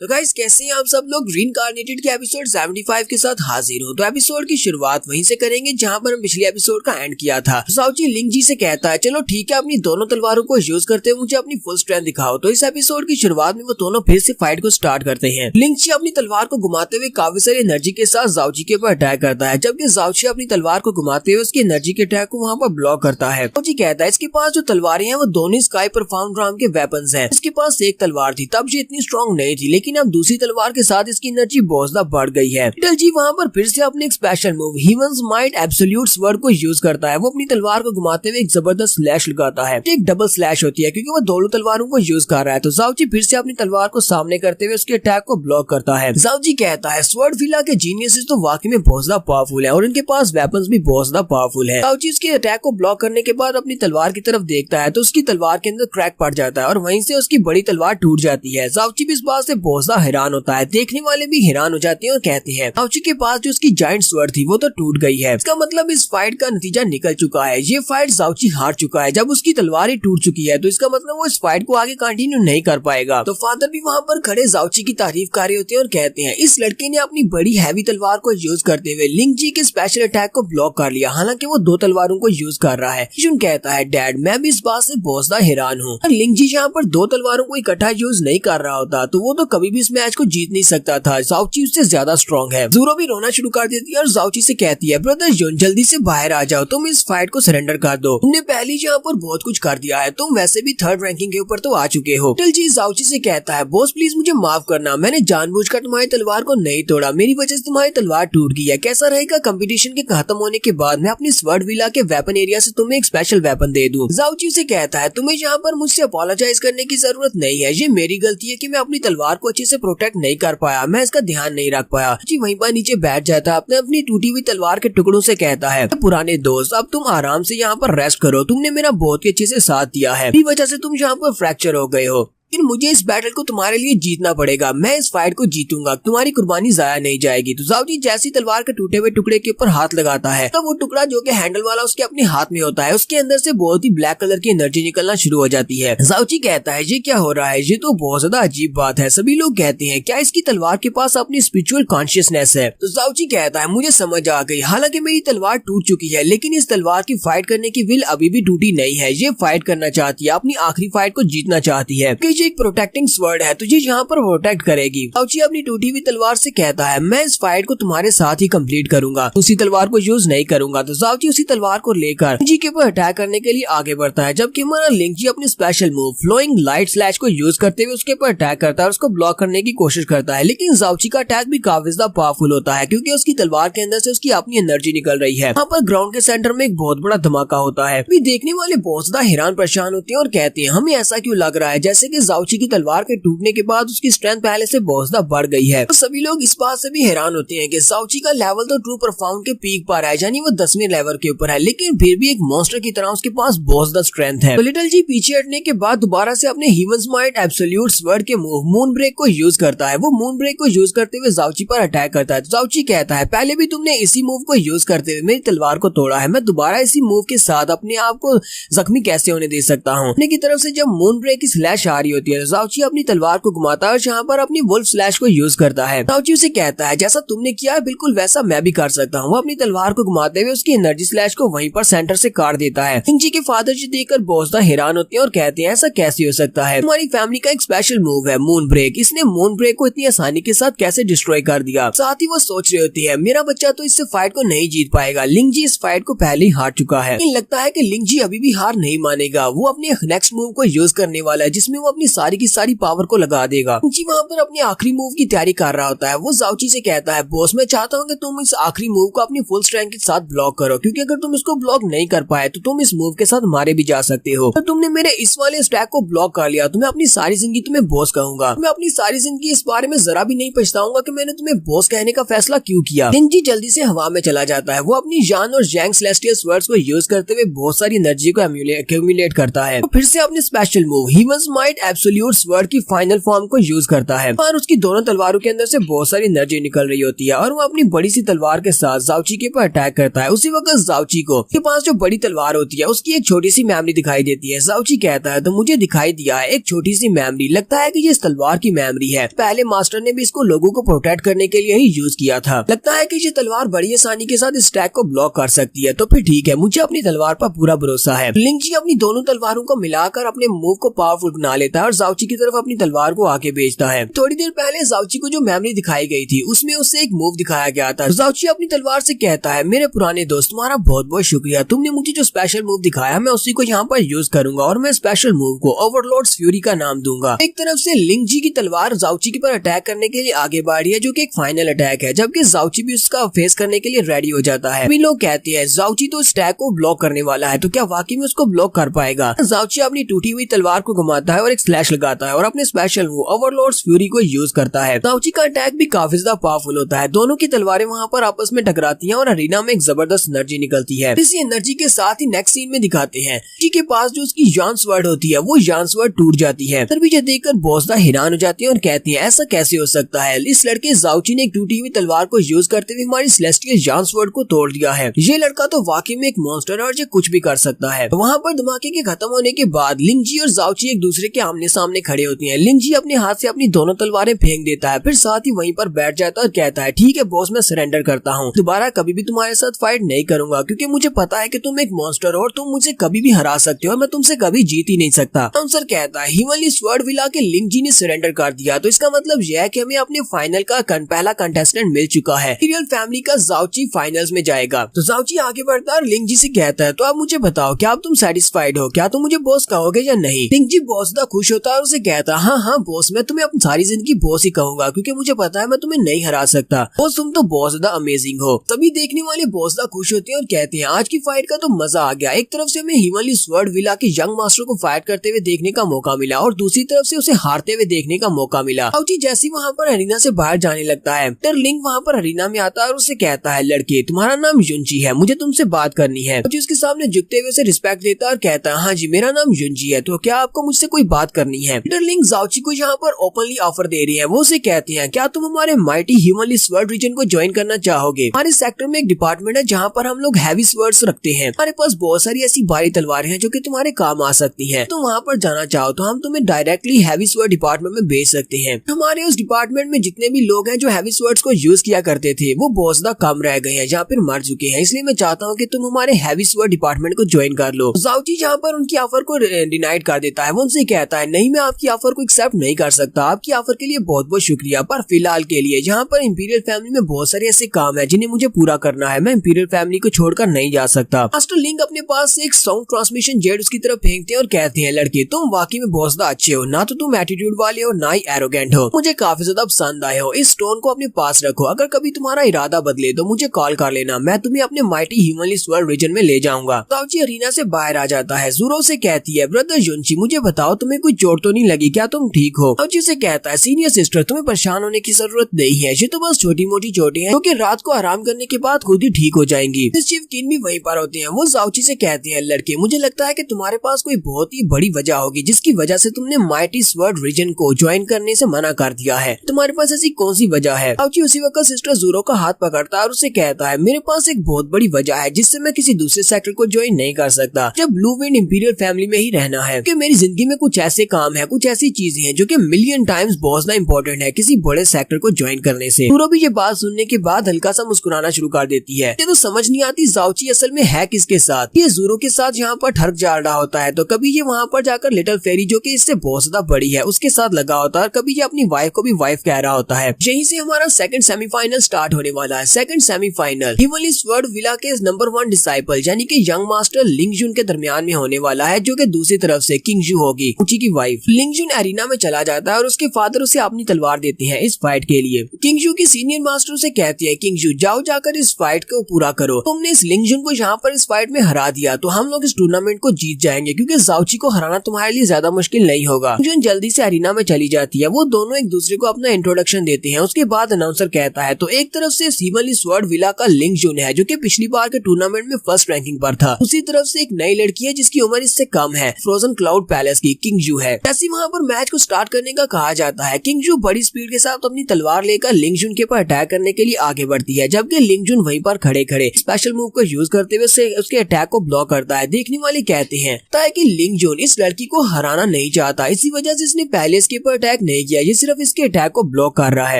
तो गाइस कैसे हैं आप सब लोग। रीइंकार्नेटेड के एपिसोड 75 के साथ हाजिर हूँ। तो एपिसोड की शुरुआत वहीं से करेंगे जहां पर हम पिछले एपिसोड का एंड किया था। साउची लिंग जी से कहता है चलो ठीक है, अपनी दोनों तलवारों को यूज करते हुए मुझे अपनी फुल स्ट्रेंथ दिखाओ। तो इस एपिसोड की शुरुआत में वो दोनों फिर से फाइट को स्टार्ट करते हैं। लिंग जी अपनी तलवार को घुमाते हुए काफी सारी एनर्जी के साथ जाओची के ऊपर अटैक करता है, जबकि जाओची अपनी तलवार को घुमाते हुए उसकी एनर्जी के अटैक को वहाँ पर ब्लॉक करता है। जाओची कहता है इसके पास जो तलवारें हैं वो दोनों स्काई पर फाउंड राम के वेपन्स हैं। इसके पास एक तलवार थी तब ये इतनी स्ट्रॉन्ग नहीं थी, लेकिन अब दूसरी तलवार के साथ इसकी एनर्जी बहुत ज्यादा बढ़ गई है। लिटल जी वहाँ पर फिर से अपने एक special move heavens might absolute sword को यूज करता है। वो अपनी तलवार को घुमाते हुए एक जबरदस्त स्लैश लगाता है। एक डबल स्लैश होती है क्योंकि वो दोनों तलवारों को यूज कर रहा है। तो जाओची फिर से अपनी तलवार को सामने करते हुए उसके अटैक को ब्लॉक करता है। जाओची कहता है स्वर्ड विला के जीनियसेस तो वाकई में बहुत ज्यादा पावरफुल है और इनके पास वेपन्स भी बहुत ज्यादा पावरफुल है। जाओची उसके अटैक को ब्लॉक करने के बाद अपनी तलवार की तरफ देखता है तो उसकी तलवार के अंदर क्रैक पड़ जाता है और वहीं से उसकी बड़ी तलवार टूट जाती है। जाओची भी इस बात से बहुत ज्यादा हैरान होता है। देखने वाले भी हैरान हो जाते हैं और कहते हैं जाओची के पास जो उसकी जायंट स्वर्ड थी वो तो टूट गई है। इसका मतलब इस फाइट का नतीजा निकल चुका है। ये फाइट जाओची हार चुका है। जब उसकी तलवार ही टूट चुकी है तो इसका मतलब वो इस फाइट को आगे कंटिन्यू नहीं कर पाएगा। तो फादर भी वहाँ पर खड़े जाओची की तारीफ कर रहे होते हैं और कहते हैं इस लड़के ने अपनी बड़ी हैवी तलवार को यूज करते हुए लिंग जी के स्पेशल अटैक को ब्लॉक कर लिया, हालांकि वो दो तलवारों को यूज कर रहा है। जुन कहता है डैड मैं भी इस बात से बहुत ज्यादा हैरान हूँ। लिंग जी यहाँ पर दो तलवारों को इकट्ठा यूज नहीं कर रहा होता तो वो तो कभी भी इस मैच को जीत नहीं सकता था। जाओची उससे ज्यादा स्ट्रॉन्ग है। ज़ूरो भी रोना शुरू कर देती है और जाओची से कहती है ब्रदर जुन जल्दी से बाहर आ जाओ, तुम इस फाइट को सरेंडर कर दो। तुमने पहले यहाँ पर बहुत कुछ कर दिया है, तुम वैसे भी थर्ड रैंकिंग के ऊपर तो आ चुके हो। लिटिल जी जाओची से कहता है बॉस प्लीज मुझे माफ करना, मैंने जानबूझकर तुम्हारी तलवार को नहीं तोड़ा, मेरी वजह से तुम्हारी तलवार टूट गई है। कैसा रहेगा कंपटीशन के खत्म होने के बाद मैं अपनी स्वर्ड विला के वेपन एरिया से तुम्हें एक स्पेशल वेपन दे दूं। जाओची से कहता है तुम्हें यहाँ पर मुझसे अपोलोजाइज करने की जरूरत नहीं है, ये मेरी गलती है कि मैं अपनी तलवार को अच्छे से प्रोटेक्ट नहीं कर पाया, मैं इसका ध्यान नहीं रख पाया। जी वहीं पर नीचे बैठ जाता है, अपनी टूटी हुई तलवार के टुकड़ों से कहता है पुराने दोस्त अब तुम आराम से यहाँ पर रेस्ट करो, तुमने मेरा बहुत ही अच्छे से साथ दिया है, इस वजह से तुम यहाँ पर फ्रैक्चर हो गए हो, लेकिन मुझे इस बैटल को तुम्हारे लिए जीतना पड़ेगा, मैं इस फाइट को जीतूंगा, तुम्हारी कुर्बानी जाया नहीं जाएगी। तो जाओची जैसी तलवार के टूटे हुए टुकड़े के ऊपर हाथ लगाता है तो वो टुकड़ा जो कि हैंडल वाला उसके अपने हाथ में होता है, उसके अंदर से बहुत ही ब्लैक कलर की एनर्जी निकलना शुरू हो जाती है। जाओची कहता है ये क्या हो रहा है, ये तो बहुत ज्यादा अजीब बात है। सभी लोग कहते हैं क्या इसकी तलवार के पास अपनी स्पिरिचुअल कॉन्शियसनेस है। तो जाओची कहता है मुझे समझ आ गई, हालांकि मेरी तलवार टूट चुकी है लेकिन इस तलवार की फाइट करने की विल अभी भी टूटी नहीं है। ये फाइट करना चाहती है, अपनी आखिरी फाइट को जीतना चाहती है। ये एक प्रोटेक्टिंग वर्ड है तुझे यहाँ पर प्रोटेक्ट करेगी। जाओची अपनी टूटी हुई तलवार से कहता है मैं इस फाइट को तुम्हारे साथ ही कंप्लीट करूंगा, उसी तलवार को यूज नहीं करूंगा। तो जाओची उसी तलवार को लेकर जी के ऊपर अटैक करने के लिए आगे बढ़ता है, जबकि हमारा लिंग जी अपनी special move flowing light slash को यूज करते हुए उसके ऊपर अटैक करता है और उसको ब्लॉक करने की कोशिश करता है। लेकिन जाओची का अटैक भी काफी ज्यादा पावरफुल होता है क्योंकि उसकी तलवार के अंदर से उसकी अपनी एनर्जी निकल रही है। यहाँ पर ग्राउंड के सेंटर में एक बहुत बड़ा धमाका होता है। देखने वाले बहुत ज्यादा हैरान परेशान होते हैं और कहते हैं हमें ऐसा क्यों लग रहा है जैसे कि जाओची की तलवार के टूटने के बाद उसकी स्ट्रेंथ पहले से बहुत ज्यादा बढ़ गई है। तो सभी लोग इस बात से भी हैरान होते हैं कि जाओची का लेवल तो ट्रू परफॉर्म के पीक पर है, यानी वो 10वें लेवल के ऊपर है, लेकिन फिर भी एक मॉन्स्टर की तरह उसके पास बहुत ज्यादा स्ट्रेंथ है। तो लिटिल जी पीछे हटने के बाद दोबारा से अपने हीवंस माइट एब्सोल्यूट स्वर्ड के मूव मून ब्रेक को यूज करता है। वो मून ब्रेक को यूज करते हुए जाओची पर अटैक करता है। जाओची कहता है पहले भी तुमने इसी मूव को यूज करते हुए मेरी तलवार को तोड़ा है, मैं दोबारा इसी मूव के साथ अपने आप को जख्मी कैसे होने दे सकता हूँ। अपने की तरफ से जब मून ब्रेक की स्लैश आ रही होती है जाओची अपनी तलवार को घुमाता है, यहाँ पर अपनी वुल्फ स्लैश को यूज करता है। जाओची उसे कहता है जैसा तुमने किया है बिल्कुल वैसा मैं भी कर सकता हूँ। वो अपनी तलवार को घुमाते हुए उसकी एनर्जी स्लैश को वहीं पर सेंटर से काट देता है। लिंग जी के फादर जी देखकर बहुत ज्यादा हैरान होते हैं और कहते हैं ऐसा कैसे हो सकता है, हमारी फैमिली का एक स्पेशल मूव है मून ब्रेक, इसने मून ब्रेक को इतनी आसानी के साथ कैसे डिस्ट्रॉय कर दिया। साथ ही वो सोच रही होती है मेरा बच्चा तो इससे फाइट को नहीं जीत पाएगा, लिंग जी इस फाइट को पहले ही हार चुका है। लेकिन लगता है कि लिंग जी अभी भी हार नहीं मानेगा, वो अपने नेक्स्ट मूव को यूज करने वाला है जिसमें वो अपनी सारी की सारी पावर को लगा देगा। लिंग जी वहाँ पर अपने आखिरी मूव की तैयारी कर रहा होता है। वो जाओची से कहता है बॉस मैं चाहता हूँ कि तुम इस आखिरी मूव को अपनी फुल स्ट्रेंथ के साथ ब्लॉक करो, क्योंकि अगर तुम इसको ब्लॉक नहीं कर पाए तो तुम इस मूव के साथ मारे भी जा सकते हो। तो तुमने मेरे इस वाले स्टैक को ब्लॉक कर लिया तो मैं अपनी सारी जिंदगी तुम्हें बॉस कहूंगा, मैं अपनी सारी जिंदगी इस बारे में जरा भी नहीं पछताऊंगा कि मैंने तुम्हें बॉस कहने का फैसला क्यों किया। लिंग जी जल्दी से हवा में चला जाता है। वो अपनी जान और जैंग सेलेस्टियल स्वर्ड्स को यूज करते हुए बहुत सारी एनर्जी को एक्यूमुलेट करता है। तो फिर से अपने special move heavens might absolute sword की फाइनल फॉर्म को यूज करता है और उसकी दोनों तलवारों के अंदर से बहुत सारी एनर्जी निकल रही होती है और वो अपनी बड़ी सी तलवार के साथ जाओची के ऊपर अटैक करता है। उसी वक्त जाओची को के पास जो बड़ी तलवार होती है उसकी एक छोटी सी मेमोरी दिखाई देती है। जाओची कहता है तो मुझे दिखाई दिया है एक छोटी सी मेमोरी, लगता है कि ये इस तलवार की मेमोरी है। पहले मास्टर ने भी इसको लोगों को प्रोटेक्ट करने के लिए ही यूज किया था। लगता है कि ये तलवार बड़ी आसानी के साथ इस अटैक को ब्लॉक कर सकती है, तो फिर ठीक है, मुझे अपनी तलवार पर पूरा भरोसा है। लिंग जी अपनी दोनों तलवारों को मिलाकर अपने मूव को पावरफुल बना लेता है और जाओची की तरफ अपनी तलवार को आगे भेजता है। थोड़ी देर पहले जाओची को जो मेमोरी दिखाई गई थी उसमें उससे एक मूव दिखाया गया था। जाओची अपनी तलवार से कहता है मेरे पुराने दोस्त, तुम्हारा बहुत बहुत शुक्रिया, तुमने मुझे जो स्पेशल मूव दिखाया मैं उसी को यहाँ पर यूज करूंगा और मैं स्पेशल मूव को ओवरलॉर्ड्स फ्यूरी का नाम दूंगा। एक तरफ से लिंग जी की तलवार जाओची के पर अटैक करने के लिए आगे बढ़ी है, जो कि एक फाइनल अटैक है, जबकि जाओची भी उसका फेस करने के लिए रेडी हो जाता है। सभी लोग कहते हैं जाओची तो इस अटैक को ब्लॉक करने वाला है, तो क्या वाकई में उसको ब्लॉक कर पाएगा? जाओची अपनी टूटी हुई तलवार को घुमाता है और एक स्लैश लगाता है और अपने स्पेशल मूव ओवरलॉर्ड्स फ्यूरी को यूज करता है। जाओची का अटैक भी काफी ज्यादा पावरफुल होता है। दोनों की तलवारें वहाँ पर आपस में टकराती हैं और अरीना में एक जबरदस्त एनर्जी निकलती है। इसी एनर्जी के साथ ही नेक्स्ट सीन में दिखाते हैं जी के पास जो उसकी जान स्वर्ड होती है वो जान स्वर्ड टूट जाती है। तभी ये देखकर बॉसदा हैरान हो जाती है और कहती है ऐसा कैसे हो सकता है? इस लड़के जाओची ने एक टूटी हुई तलवार को यूज करते हुए हमारी सेलेस्टियल जान स्वर्ड को तोड़ दिया है। ये लड़का तो वाकई में एक मॉन्स्टर है और ये कुछ भी कर सकता है। वहाँ पर धमाके के खत्म होने के बाद लिंग जी और जाओची एक दूसरे के आमने सामने खड़े होती हैं। लिंग जी अपने हाथ से अपनी दोनों तलवारें फेंक देता है, फिर साथ ही वहीं पर बैठ जाता है और कहता है ठीक है बॉस, मैं सरेंडर करता हूँ, दोबारा कभी भी तुम्हारे साथ फाइट नहीं करूंगा क्योंकि मुझे पता है कि तुम एक मॉन्स्टर हो और तुम मुझे कभी भी हरा सकते हो और मैं तुमसे कभी जीत ही नहीं सकता। आंसर कहता है हिमली स्वर्ड विला के लिंग जी ने सरेंडर कर दिया, तो इसका मतलब यह है कि हमें अपने फाइनल का पहला कंटेस्टेंट मिल चुका है। रियल फैमिली का जाओची फाइनल्स में जाएगा। तो जाओची आगे बढ़ता है और लिंग जी से कहता है तो अब मुझे बताओ क्या अब तुम सेटिस्फाइड हो? क्या तुम मुझे बॉस कहोगे या नहीं? लिंग जी बॉस दा खुश होता है और उसे कहता है हाँ हाँ बॉस, मैं तुम्हें अपनी सारी जिंदगी बॉस ही कहूंगा क्योंकि मुझे पता है मैं तुम्हें नहीं हरा सकता। बॉस तुम तो बहुत ज्यादा अमेजिंग हो। तभी देखने वाले बॉस दा खुश होते हैं और कहते हैं आज की फाइट का तो मजा आ गया। एक तरफ से हमें हिमालय स्वर्ड विला के यंग मास्टर को फाइट करते हुए देखने का मौका मिला और दूसरी तरफ से उसे हारते हुए देखने का मौका मिला। जाओची जैसे वहाँ पर अरीना से बाहर जाने लगता है, लिंग वहाँ पर अरीना में आता है और उसे कहता है लड़के तुम्हारा नाम युनजी है, मुझे तुमसे बात करनी है। जाओची उसके सामने झुकते हुए उसे रिस्पेक्ट देता है और कहता है हाँ जी मेरा नाम युनजी है, तो क्या आपको मुझसे कोई बात करनी है? लिंग जाओची को यहाँ पर ओपनली ऑफर दे रही है। वो उसे कहती है क्या तुम हमारे माइटी हिमालय स्वर्ड रीजन को ज्वाइन करना चाहोगे? हमारे सेक्टर में एक डिपार्टमेंट है जहाँ पर हम लोग हैवी स्वर्ड्स रखते हैं। हमारे पास बहुत सारी ऐसी भारी तलवारें हैं जो कि तुम्हारे काम आ सकती हैं। तुम वहाँ पर जाना चाहो तो हम तुम्हें डायरेक्टली हैवी स्वर्ड डिपार्टमेंट में भेज सकते हैं। हमारे उस डिपार्टमेंट में जितने भी लोग हैं जो हैवी स्वर्ड्स को यूज किया करते थे वो बहुत ज्यादा कम रह गए हैं या फिर मर चुके हैं, इसलिए मैं चाहता हूँ कि तुम हमारे हैवी स्वर्ड डिपार्टमेंट को ज्वाइन कर लो। जाओची जहाँ पर उनकी ऑफर को डिनाइड कर देता है। वो उनसे कहता है नहीं मैं आपकी ऑफर को एक्सेप्ट नहीं कर सकता, आपकी ऑफर के लिए बहुत बहुत शुक्रिया, पर फिलहाल के लिए यहाँ पर इंपीरियल फैमिली में बहुत सारे ऐसे काम है जिन्हें मुझे पूरा करना है, मैं इंपीरियल फैमिली को छोड़कर नहीं जा सकता। मास्टर लिंग अपने पास से एक साउंड ट्रांसमिशन जेट उसकी तरफ फेंकते हैं और कहते हैं लड़के तुम वाकई में बहुत ज्यादा अच्छे हो, ना तो तुम एटीट्यूड वाले हो ना ही एरोगेंट हो, मुझे काफी ज्यादा पसंद आए हो। इस स्टोन को अपने पास रखो, अगर कभी तुम्हारा इरादा बदले तो मुझे कॉल कर लेना, मैं तुम्हें अपने माइटी हिमालय स्वर्ड रीजन में ले जाऊंगा। जाओची अरीना से बाहर आ जाता है। ज़ूरो से कहती है ब्रदर युनजी मुझे बताओ तुम्हें कोई चोट तो नहीं लगी, क्या तुम ठीक हो? जाओची से कहता है सीनियर सिस्टर तुम्हें परेशान होने की जरूरत नहीं है, ये तो बस छोटी मोटी चोटें हैं क्योंकि रात को आराम करने के बाद खुद ही ठीक हो जाएंगी। चीफ किन भी वहीं पर होते हैं। वो जाओची से कहते हैं लड़के मुझे लगता है कि तुम्हारे पास कोई बहुत ही बड़ी वजह होगी जिसकी वजह से तुमने माइटी स्वर्ड रीजन को ज्वाइन करने से मना कर दिया है, तुम्हारे पास ऐसी कौन सी वजह है? जाओची उसी वक्त सिस्टर ज़ूरो का हाथ पकड़ता है और उसे कहता है मेरे पास एक बहुत बड़ी वजह है जिससे मैं किसी दूसरे सेक्टर को ज्वाइन नहीं कर सकता, जब ब्लू विंड इंपीरियल फैमिली में ही रहना है कि मेरी जिंदगी में कुछ ऐसे काम है, कुछ ऐसी चीजें हैं जो कि मिलियन टाइम्स बहुत ज्यादा इंपॉर्टेंट है किसी बड़े सेक्टर को ज्वाइन करने से। ज़ूरो भी ये बात सुनने के बाद हल्का सा मुस्कुराना शुरू कर देती है। ये तो समझ नहीं आती जाओची असल में है किसके साथ। ये ज़ूरो के साथ यहाँ पर ठग जा रहा होता है, तो कभी ये वहाँ पर जाकर लिटिल फेरी जो कि इससे बहुत ज्यादा बड़ी है उसके साथ लगा होता है और कभी ये अपनी वाइफ को भी वाइफ कह रहा होता है। यहीं से हमारा सेकंड सेमीफाइनल स्टार्ट होने वाला है। Second semifinal Himalaya sword villa के नंबर 1 डिसाइपल यानी कि यंग मास्टर लिंग जुन के दरमियान में होने वाला है, जो कि दूसरी तरफ से किंग जू होगी उची की वाइफ। लिंग जुन एरिना में चला जाता है और उसके फादर उसे अपनी तलवार देते हैं इस फाइट के लिए। किंग जू की सीनियर मास्टर से कहती है किंग जू जाओ जाकर इस फाइट को पूरा करो, तुमने इस लिंग जुन को यहाँ पर इस फाइट में हरा दिया तो हम लोग इस टूर्नामेंट को जीत जाएंगे क्योंकि जाओची को हराना तुम्हारे लिए ज्यादा मुश्किल नहीं होगा। जुन जल्दी से एरिना में चली जाती है। वो दोनों एक दूसरे को अपना इंट्रोडक्शन देते हैं। उसके बाद अनाउंसर कहता है तो एक तरफ से हिमालय स्वर्ड विला का लिंग जुन है जो कि पिछली बार के टूर्नामेंट में फर्स्ट रैंकिंग पर था, दूसरी तरफ से एक नई लड़की है जिसकी उम्र इससे कम है, फ्रोजन क्लाउड पैलेस की किंग जू है। है। जैसे वहाँ पर मैच को स्टार्ट करने का कहा जाता है, किंग जू बड़ी स्पीड के साथ अपनी तलवार लेकर लिंग जुन के ऊपर अटैक करने के लिए आगे बढ़ती है, जबकि लिंग जुन वहीं पर खड़े खड़े स्पेशल मूव को यूज करते हुए उसके अटैक को ब्लॉक करता है। देखने वाले कहते हैं कि लिंग जुन इस लड़की को हराना नहीं चाहता, इसी वजह से इसने पहले इसके ऊपर अटैक नहीं किया, ये सिर्फ इसके अटैक को ब्लॉक कर रहा है।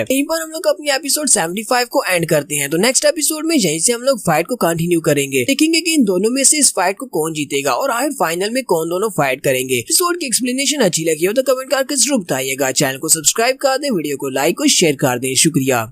यहीं पर हम लोग अपनी एपिसोड 75 को एंड करते हैं। तो नेक्स्ट एपिसोड में यहीं से हम लोग फाइट को कंटिन्यू करेंगे, देखेंगे कि इन दोनों में से इस फाइट को कौन जीतेगा और आखिर फाइनल में कौन दोनों फाइट करेंगे। एपिसोड की एक्सप्लेनेशन अच्छी लगी हो तो कमेंट करके जरूर बताइएगा। चैनल को सब्सक्राइब कर दे, वीडियो को लाइक और शेयर कर दे। शुक्रिया।